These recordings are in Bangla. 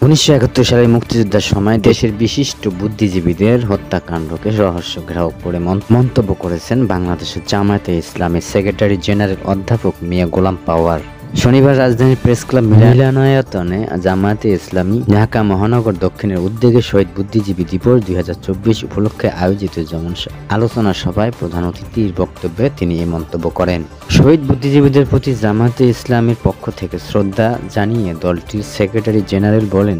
1971 সালে মুক্তিযুদ্ধের সময় দেশের বিশিষ্ট বুদ্ধিজীবীদের হত্যাকাণ্ডকে রহস্য ঘেরাও করে মন্তব্য করেছেন বাংলাদেশের জামায়াতে ইসলামীর সেক্রেটারি জেনারেল অধ্যাপক মিয়া গোলাম পাওয়ার। শনিবার রাজধানীর প্রেস ক্লাব মিলনায়তনে জামায়াতে ইসলামী ঢাকা মহানগর দক্ষিণের উদ্যোগে শহীদ বুদ্ধিজীবী দিবস 2024 উপলক্ষে আয়োজিত আলোচনা সভায় প্রধান অতিথির বক্তব্যে তিনি এই মন্তব্য করেন। শহীদ বুদ্ধিজীবীদের প্রতি জামায়াতে ইসলামীর পক্ষ থেকে শ্রদ্ধা জানিয়ে দলটির সেক্রেটারি জেনারেল বলেন,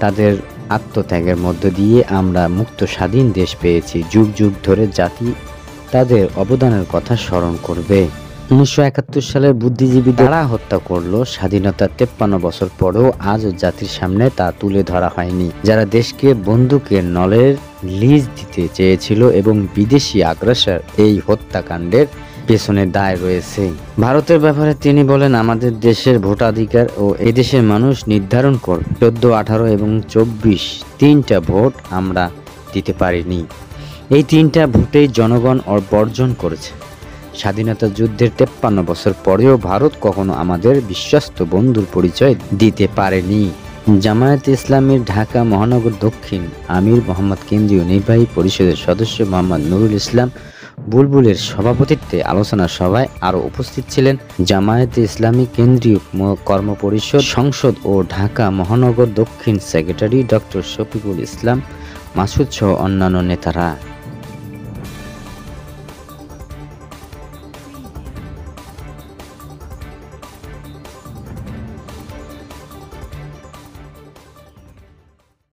তাদের আত্মত্যাগের মধ্য দিয়ে আমরা মুক্ত স্বাধীন দেশ পেয়েছি। যুগ যুগ ধরে জাতি তাদের অবদানের কথা স্মরণ করবে। 1971 সালের বুদ্ধিজীবীদের কারা হত্যা করলো, স্বাধীনতার 53 বছর পরেও আজও জাতির সামনে তা তুলে ধরা হয়নি। যারা দেশকে বন্দুকের নলের লিজ দিতে চেয়েছিল এবং বিদেশি আগ্রাসন এই হত্যাকাণ্ডের পেছনে দায় রয়েছে। ভারতের ব্যাপারে তিনি বলেন, আমাদের দেশের ভোটাধিকার ও এদেশের মানুষ নির্ধারণ করবে। 14, 18 এবং 24 তিনটা ভোট আমরা দিতে পারিনি। এই তিনটা ভোটেই জনগণ বর্জন করেছে। স্বাধীনতা যুদ্ধের 53 বছর পরেও ভারত কখনো আমাদের বিশ্বস্ত বন্ধুর পরিচয় দিতে পারেনি। জামায়াতে ইসলামীর ঢাকা মহানগর দক্ষিণ আমির মোহাম্মদ কেন্দ্রীয় নির্বাহী পরিষদের সদস্য মোহাম্মদ নুরুল ইসলাম বুলবুলের সভাপতিত্বে আলোচনা সভায় আরও উপস্থিত ছিলেন জামায়াতে ইসলামী কেন্দ্রীয় কর্মপরিষদ সংসদ ও ঢাকা মহানগর দক্ষিণ সেক্রেটারি ডক্টর শফিকুল ইসলাম মাসুদ সহ অন্যান্য নেতারা।